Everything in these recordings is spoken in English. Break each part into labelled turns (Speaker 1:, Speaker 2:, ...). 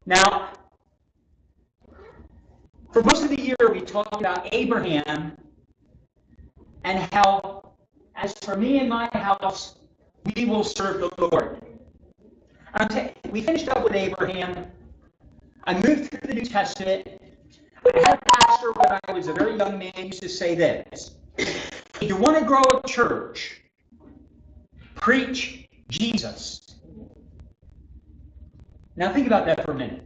Speaker 1: Now, for most of the year, we talked about Abraham and how, as for me and my house, we will serve the Lord. We finished up with Abraham. I moved through the New Testament. I had a pastor when I was a very young man used to say this: if you want to grow a church, preach Jesus. Now think about that for a minute.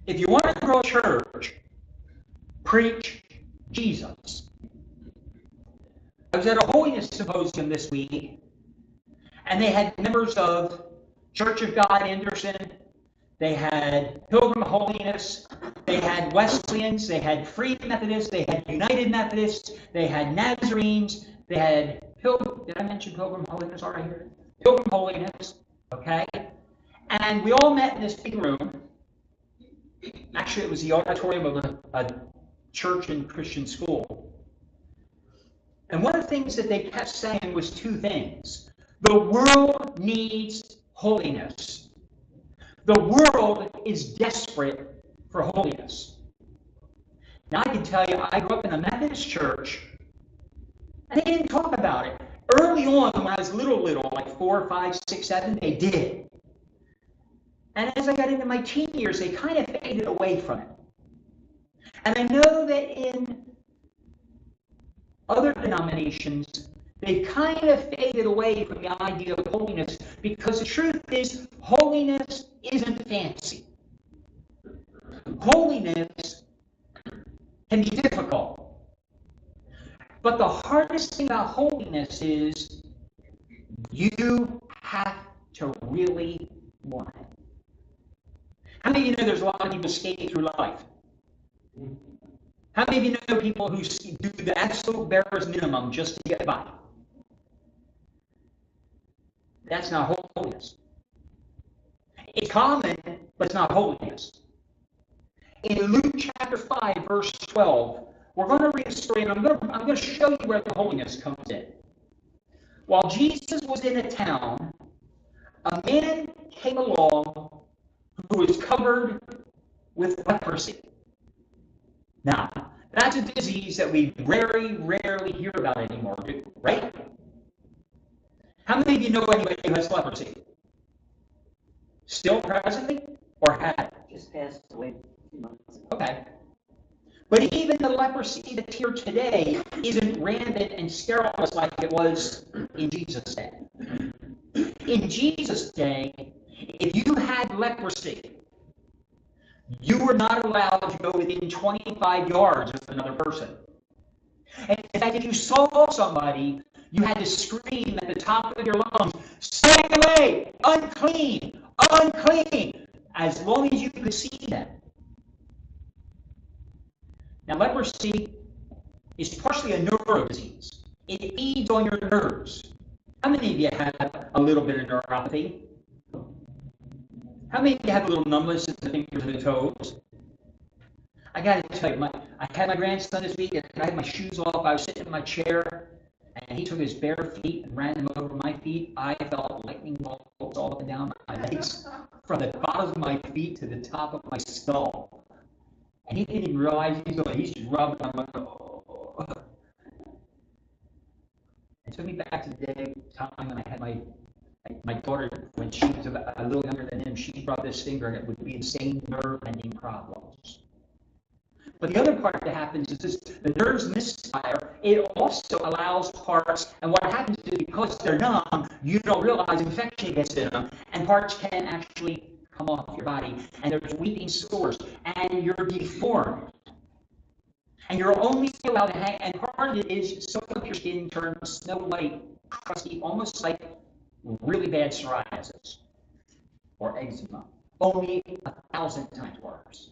Speaker 1: If you want to grow a church, preach Jesus. I was at a holiness symposium this week, and they had members of Church of God Anderson, they had Pilgrim Holiness, they had Wesleyans, they had Free Methodists, they had United Methodists, they had Nazarenes, they had did I mention Pilgrim Holiness already? Pilgrim Holiness, okay? And we all met in this big room. Actually, it was the auditorium of a church and Christian school. And one of the things that they kept saying was two things. The world needs holiness. The world is desperate for holiness. Now, I can tell you, I grew up in a Methodist church, and they didn't talk about it. Early on, when I was little, like 4, 5, 6, 7, they did. And as I got into my teen years, they kind of faded away from it. And I know that in other denominations, they kind of faded away from the idea of holiness, because the truth is, holiness isn't fancy. Holiness can be difficult. But the hardest thing about holiness is you have to really want it. How many of you know there's a lot of people skating through life? How many of you know people who do the absolute barest minimum just to get by? That's not holiness. It's common, but it's not holiness. In Luke chapter 5, verse 12, we're going to read a story, and I'm going to show you where the holiness comes in. While Jesus was in a town, a man came along who was covered with leprosy. Now, that's a disease that we very rarely hear about anymore, right? How many of you know anybody who has leprosy? Still presently, or had?
Speaker 2: Just passed away a few months ago.
Speaker 1: Okay. But even the leprosy that's here today isn't rampant and sterilized like it was in Jesus' day. In Jesus' day, if you had leprosy, you were not allowed to go within 25 yards of another person. And in fact, if you saw somebody, you had to scream at the top of your lungs, "Stay away! Unclean! Unclean!" as long as you could see them. Now, leprosy is partially a neuro disease. It feeds on your nerves. How many of you have a little bit of neuropathy? How many of you have a little numbness in the fingers and the toes? I got to tell you, I had my grandson this week, and I had my shoes off. I was sitting in my chair, and he took his bare feet and ran them over my feet. I felt lightning bolts all up and down my legs, from the bottom of my feet to the top of my skull. And he didn't even realize he's just rubbing. I'm like, oh. It took me back to the time when I had my daughter, when she was a little younger than him. She brought this finger, and it would be the same nerve-ending problems. But the other part that happens is this: the nerves misfire. It also allows parts, and what happens is, because they're numb, you don't realize infection gets in them, and parts can actually come off your body, and there's weeping sores, and you're deformed. And you're only allowed to hang, and part of it is some of your skin turns snow white, crusty, almost like really bad psoriasis or eczema. Only 1,000 times worse.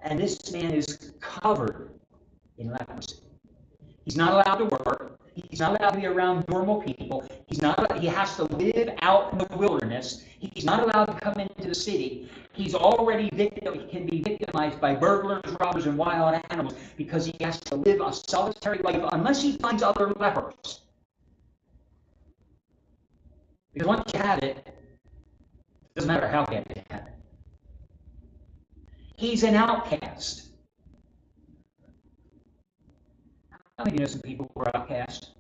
Speaker 1: And this man is covered in leprosy. He's not allowed to work. He's not allowed to be around normal people. He has to live out in the wilderness. He's not allowed to come into the city. He's already can be victimized by burglars, robbers, and wild animals, because he has to live a solitary life unless he finds other lepers. Because once you have it, it doesn't matter how bad you have it. He's an outcast. How many of you know some people who are outcast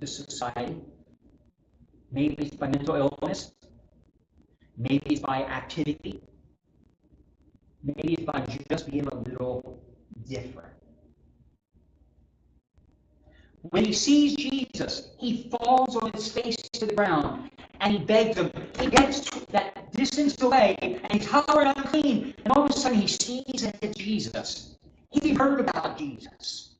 Speaker 1: to society? Maybe it's by mental illness. Maybe it's by activity. Maybe it's by just being a little different. When he sees Jesus, he falls on his face to the ground and he begs him. He gets that distance away and he's hollering unclean. And all of a sudden he sees that it's Jesus. He heard about Jesus.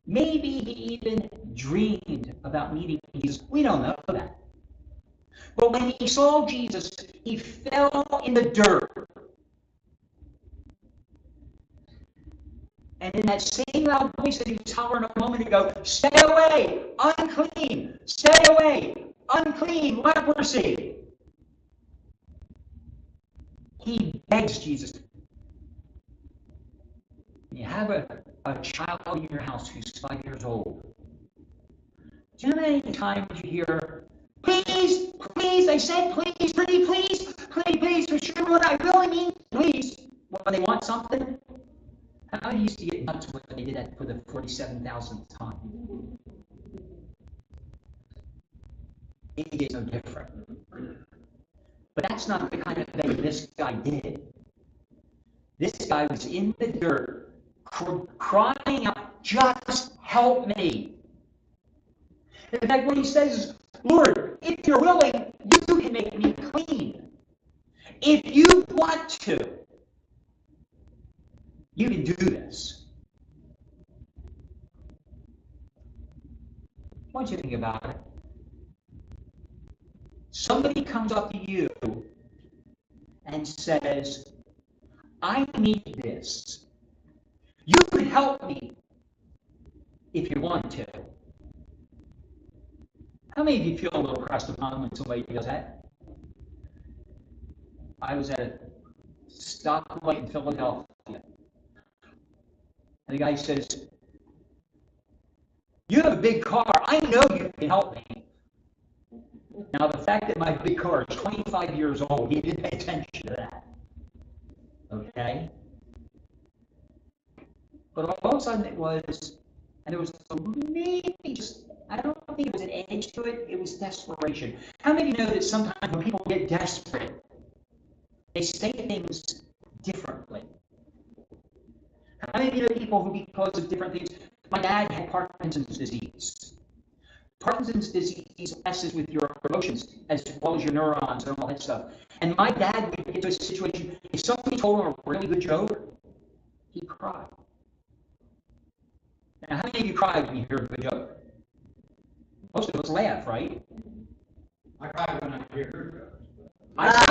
Speaker 1: Maybe he even dreamed about meeting Jesus. We don't know that. But when he saw Jesus, he fell in the dirt. And in that same loud voice that he was hollering a moment ago, stay away, unclean, stay away, unclean, leprosy. He begs Jesus. You have a child in your house who's 5 years old. Do you know how many times you hear, please, please, I said please, pretty please, please, please, for sure what I really mean, please. When they want something, I used to get nuts when they did that for the 47,000th time. It is no different. But that's not the kind of thing this guy did. This guy was in the dirt, crying out, just help me. In fact, what he says is, Lord, if you're willing, you can make me clean. If you want to, you can do this. I want you to think about it. Somebody comes up to you and says, I need this. You can help me if you want to. How many of you feel a little pressed upon when somebody does that? I was at a stoplight in Philadelphia, and the guy says, you have a big car. I know you can help me. Now, the fact that my big car is 25 years old, he didn't pay attention to that. Okay? But all of a sudden it was, and there was maybe just, I don't think it was an edge to it, it was desperation. How many of you know that sometimes when people get desperate, they say things differently? How many of you know people who, because of different things, my dad had Parkinson's disease. Parkinson's disease messes with your emotions as well as your neurons and all that stuff. And my dad would get to a situation, if somebody told him a really good joke, he cried. Now, how many of you cry when you hear a good joke? Most of us laugh, right?
Speaker 3: I cry when I hear her jokes.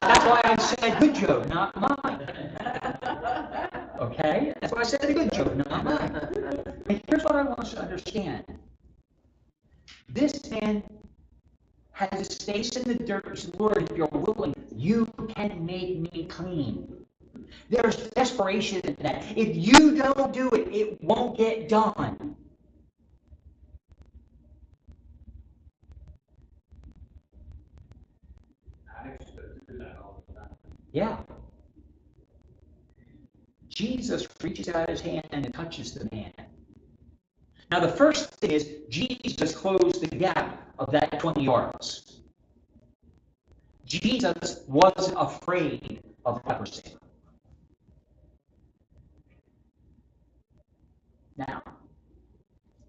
Speaker 1: That's why I said good joke, not mine. Okay? That's why I said a good joke, not mine. And here's what I want us to understand. This man has his face in the dirt and said, Lord, if you're willing, you can make me clean. There's desperation in that. If you don't do it, it won't get done.
Speaker 3: I used to do that all the time.
Speaker 1: Yeah. Jesus reaches out his hand and touches the man. Now, the first thing is, Jesus closed the gap of that 20 yards. Jesus wasn't afraid of leprosy. Now,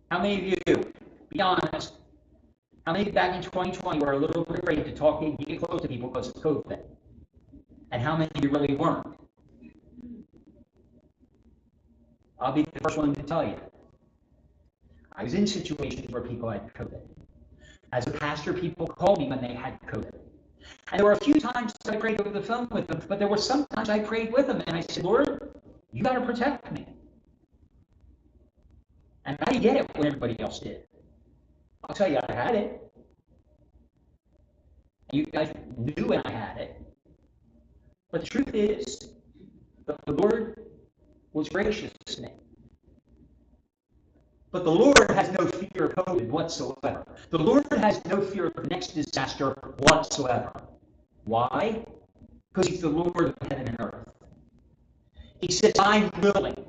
Speaker 1: how many of you, be honest, how many back in 2020 were a little bit afraid to talk and get close to people because of COVID? And how many of you really weren't? I'll be the first one to tell you. I was in situations where people had COVID. As a pastor, people called me when they had COVID. And there were a few times I prayed over the phone with them, but there were some times I prayed with them, and I said, Lord, you got to protect me. And I didn't get it when everybody else did. I'll tell you, I had it. You guys knew when I had it. But the truth is, the Lord was gracious to me. But the Lord has no fear of COVID whatsoever. The Lord has no fear of the next disaster whatsoever. Why? Because he's the Lord of heaven and earth. He says, I'm willing.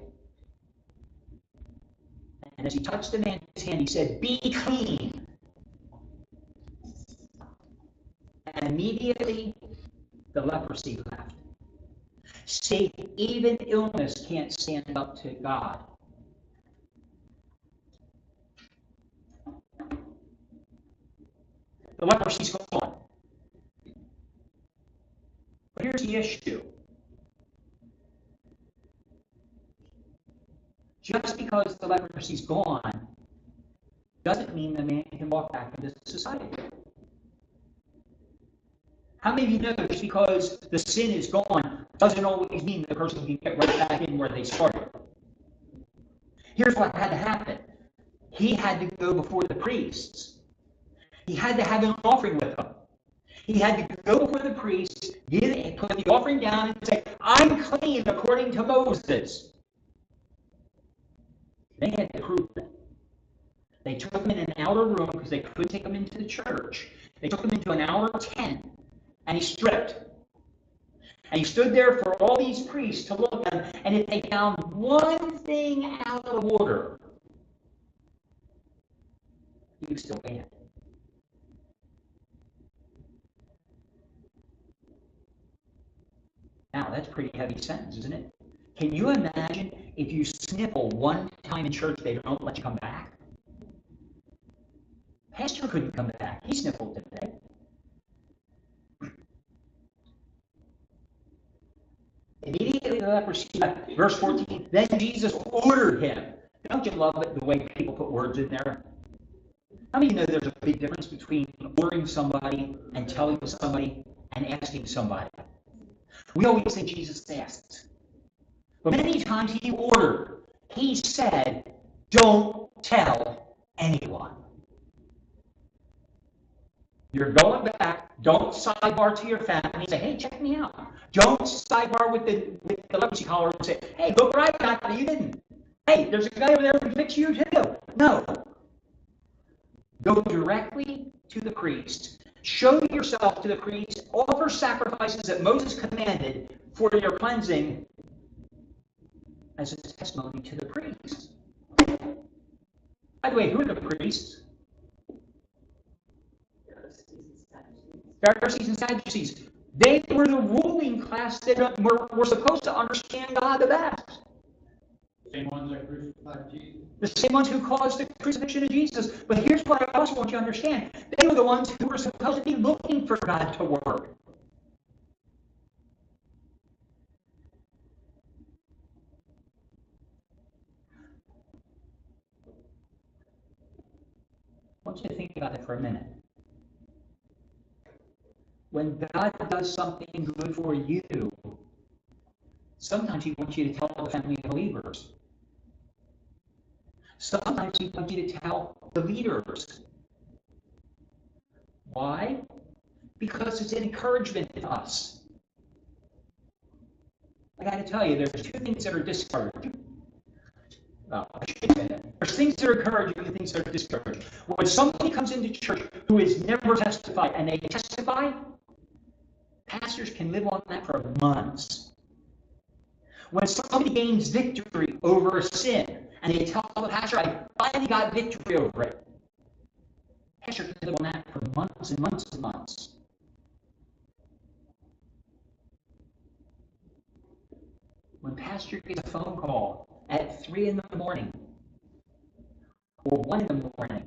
Speaker 1: And as he touched the man's hand, he said, be clean. And immediately, the leprosy left. See, even illness can't stand up to God. The leprosy's gone. But here's the issue. Just because the leprosy's gone doesn't mean the man can walk back into society. How many of you know just because the sin is gone doesn't always mean the person can get right back in where they started? Here's what had to happen. He had to go before the priests. He had to have an offering with them. He had to go before the priests, put the offering down, and say, I'm clean according to Moses. They had to prove it. They took him in an outer room because they couldn't take him into the church. They took him into an outer tent, and he stripped. And he stood there for all these priests to look at him, and if they found one thing out of order, he was still banned. Now, that's a pretty heavy sentence, isn't it? Can you imagine if you sniffle one time in church, they don't let you come back? Pastor couldn't come back. He sniffled today. Immediately the leprosy left. Verse 14, then Jesus ordered him. Don't you love it, the way people put words in there? How many of you know there's a big difference between ordering somebody and telling somebody and asking somebody? We always say Jesus asked. But many times he ordered. He said, don't tell anyone. You're going back. Don't sidebar to your family. Say, hey, check me out. Don't sidebar with the leprosy collar and say, hey, look what I got that you didn't. Hey, there's a guy over there who can fix you too. No. Go directly to the priest. Show yourself to the priest. Offer sacrifices that Moses commanded for your cleansing as a testimony to the priest. By the way, who are the priests? Pharisees and Sadducees. They were the ruling class that were supposed to understand God the best.
Speaker 3: The same ones that crucified Jesus.
Speaker 1: The same ones who caused the crucifixion of Jesus. But here's what I also want you to understand. They were the ones who were supposed to be looking for God to work. I want you to think about it for a minute. When God does something good for you, sometimes he wants you to tell the family of believers. Sometimes he wants you to tell the leaders. Why? Because it's an encouragement to us. I got to tell you, there's two things that are discouraging. Well, I should say that. There's things that are encouraging and things that are discouraging. When somebody comes into church who has never testified and they testify, pastors can live on that for months. When somebody gains victory over a sin and they tell the pastor, I finally got victory over it, pastor can live on that for months and months and months. When pastor gets a phone call at 3 in the morning or 1 in the morning,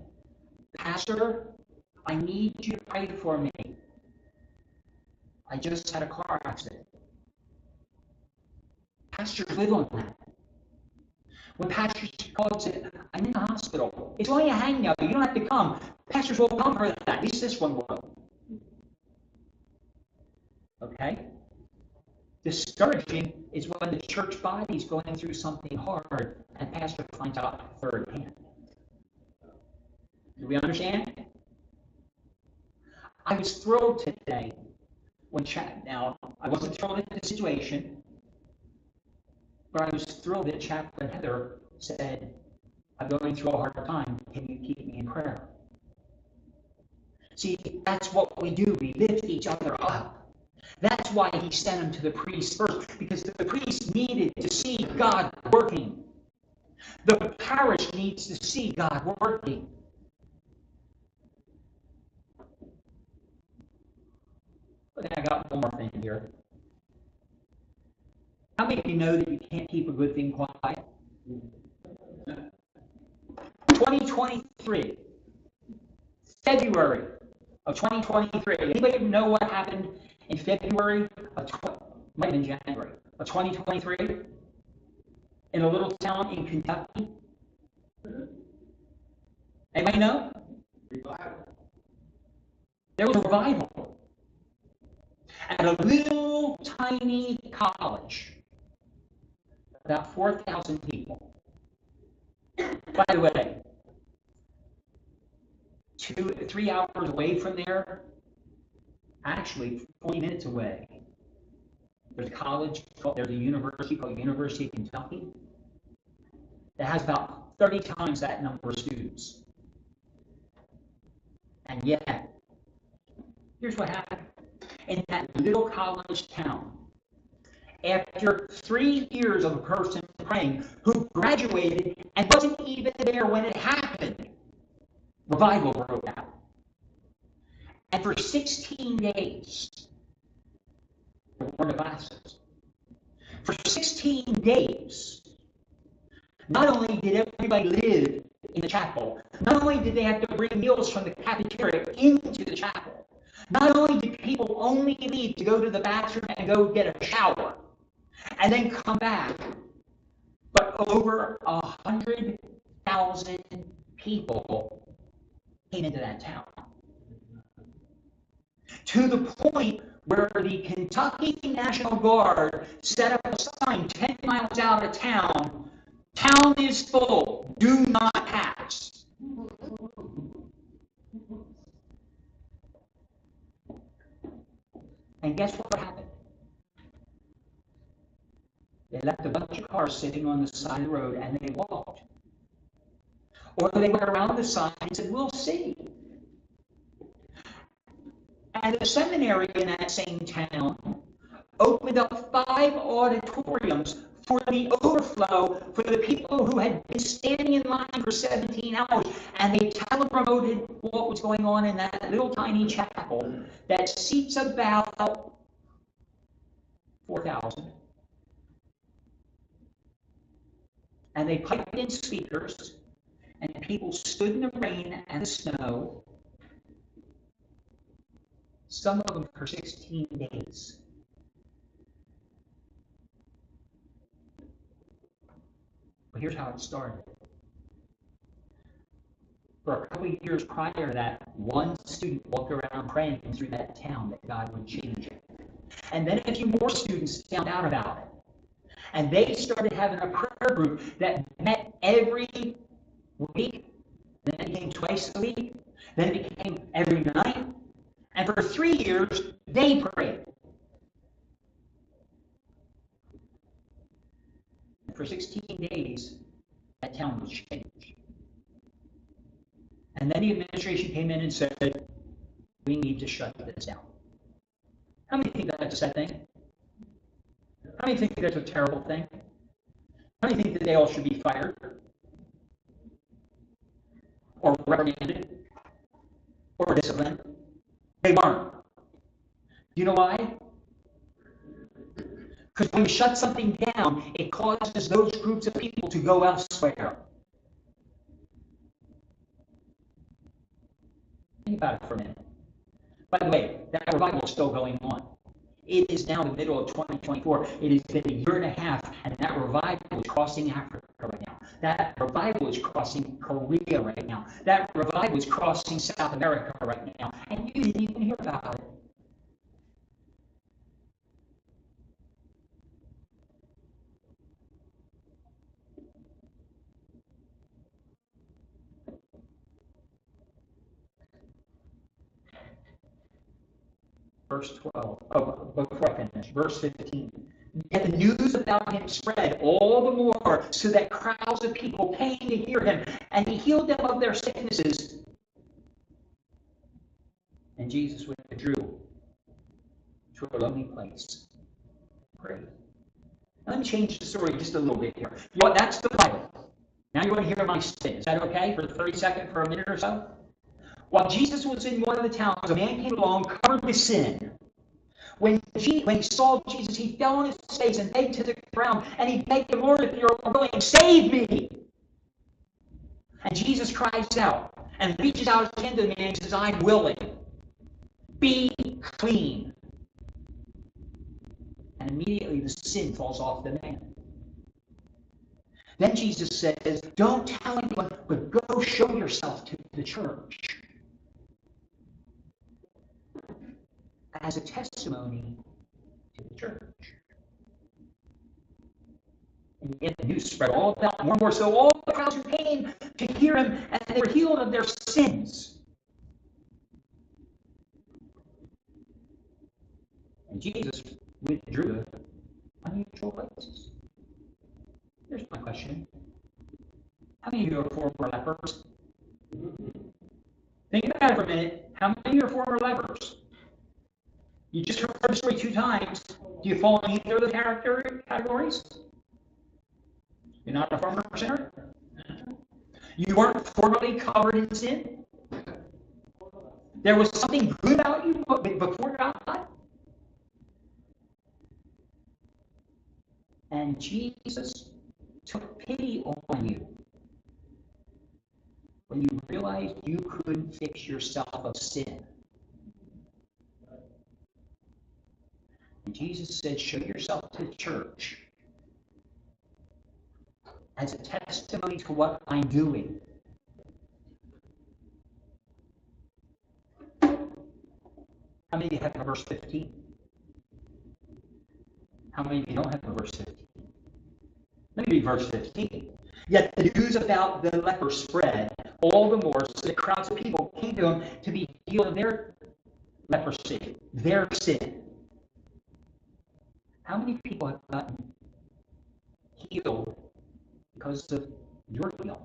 Speaker 1: Pastor, I need you to pray for me. I just had a car accident. Pastors live on that. When pastors calls it, I'm in the hospital. It's only a hangout. You don't have to come. Pastors will come for that. At least this one will. Okay? Discouraging is when the church body is going through something hard and pastor finds out firsthand. Do we understand? I was thrilled today when now I wasn't thrilled at the situation, but I was thrilled that Chaplain Heather said, I'm going through a hard time. Can you keep me in prayer? See, that's what we do. We lift each other up. That's why he sent them to the priests first, because the priests needed to see God working. The parish needs to see God working. I got one more thing here. How many of you know that you can't keep a good thing quiet? 2023, February of 2023. Anybody know what happened in February of might have been January of 2023 in a little town in Kentucky? Anybody know?
Speaker 3: Revival.
Speaker 1: There was a revival at a little tiny college, about 4,000 people. By the way, 3 hours away from there, actually 40 minutes away, there's a university called University of Kentucky that has about 30 times that number of students. And yet, here's what happened. In that little college town, after 3 years of a person praying who graduated and wasn't even there when it happened, revival broke out. And for 16 days, there were no classes. For 16 days, not only did everybody live in the chapel, not only did they have to bring meals from the cafeteria into the chapel, not only did people only leave to go to the bathroom and go get a shower and then come back, but over 100,000 people came into that town. To the point where the Kentucky National Guard set up a sign 10 miles out of town, "Town is full, do not pass." And guess what happened? They left a bunch of cars sitting on the side of the road and they walked. Or they went around the sign and said, "We'll see." And the seminary in that same town opened up 5 auditoriums for the overflow for the people who had been standing in line for 17 hours. And they telepromoted what was going on in that little tiny chapel that seats about 4,000. And they piped in speakers, and people stood in the rain and the snow, some of them for 16 days. But here's how it started. For a couple of years prior to that, one student walked around praying through that town that God would change it. And then a few more students found out about it. And they started having a prayer group that met every week. Then it became twice a week. Then it became every night. And for 3 years, they prayed. And for 16 days, that town was changed. And then the administration came in and said, "We need to shut this down." How many think that's a sad thing? How many think that's a terrible thing? How many think that they all should be fired? Or reprimanded? Or disciplined? They weren't. You know why? Because when you shut something down, it causes those groups of people to go elsewhere. Think about it for a minute. By the way, that revival is still going on. It is now the middle of 2024. It has been a year and a half, and that revival is crossing Africa right now. That revival is crossing Korea right now. That revival is crossing South America right now. And you didn't even hear about it. Verse 12. Oh, before I finish, verse 15. Yet the news about him spread all the more, so that crowds of people came to hear him, and he healed them of their sicknesses. And Jesus withdrew to a lonely place. Prayed. Let me change the story just a little bit here. You know what? That's the Bible. Now you want to hear my sin. Is that okay for 30 seconds, for a minute or so? While Jesus was in one of the towns, a man came along covered with sin. When he saw Jesus, he fell on his face and begged to the ground, and he begged the Lord, if you're willing, save me. And Jesus cries out and reaches out his hand to the man and says, I'm willing. Be clean. And immediately the sin falls off the man. Then Jesus says, don't tell anyone, but go show yourself to the church as a testimony to the church. And yet the news spread all about, more and more so, all the crowds who came to hear him, and they were healed of their sins. And Jesus withdrew to unusual places. Here's my question. How many of you are former lepers? Think about it for a minute. How many of you are former lepers? You just heard the story 2 times. Do you fall in either of the categories? You're not a former sinner? You weren't formerly covered in sin? There was something good about you before God? And Jesus took pity on you when you realized you couldn't fix yourself of sin. And Jesus said, show yourself to the church as a testimony to what I'm doing. How many of you have a verse 15? How many of you don't have a verse 15? Let me read verse 15. Yet the news about the leper spread all the more, so that crowds of people came to him to be healed of their leprosy, their sin. How many people have gotten healed because of your healing?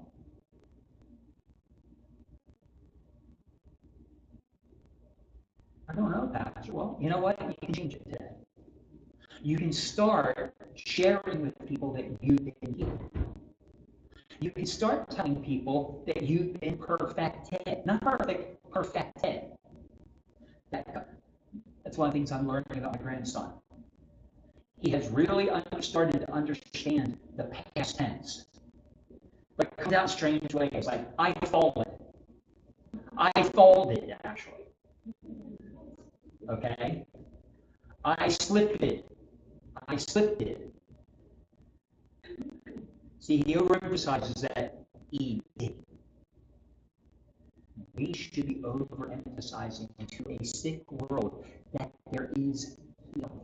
Speaker 1: I don't know, Pastor. Well, you know what? You can change it today. You can start sharing with people that you've been healed. You can start telling people that you've been perfected. Not perfect, perfected. That's one of the things I'm learning about my grandson. He has really started to understand the past tense. But it comes out in strange ways. Like, I folded. I folded, actually. Okay? I slipped it. I slipped it. See, he overemphasizes that he did. We should be overemphasizing to a sick world that there is healing.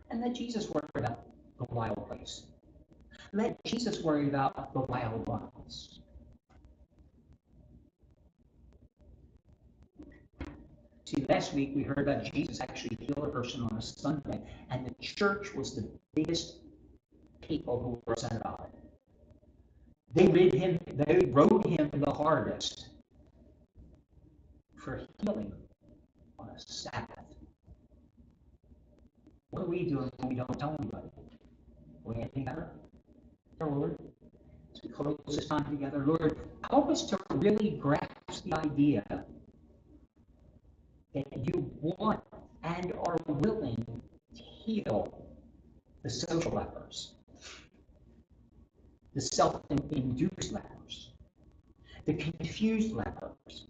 Speaker 1: And let Jesus worry about the wild place. Let Jesus worry about the wild ones. See, last week we heard about Jesus actually heal a person on a Sunday, and the church was the biggest people who were upset about it. They wrote him the hardest for healing on a Sabbath. What are we doing when we don't tell anybody? Are we anything better? Dear Lord, as we close this time together, Lord, help us to really grasp the idea that you want and are willing to heal the social lepers, the self-induced lepers, the confused lepers.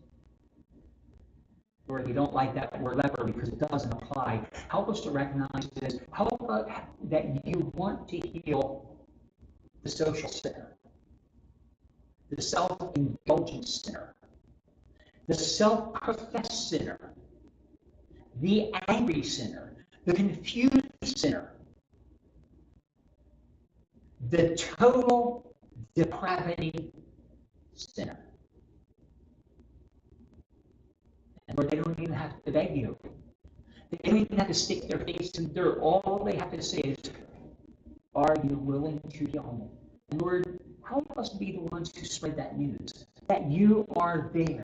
Speaker 1: Lord, we don't like that word leper because it doesn't apply. Help us to recognize this. Help us that you want to heal the social sinner, the self-indulgent sinner, the self-professed sinner, the angry sinner, the confused sinner, the total depravity sinner. And Lord, they don't even have to beg you. They don't even have to stick their face in dirt. All they have to say is, are you willing to heal me? And Lord, help us be the ones who spread that news, that you are there.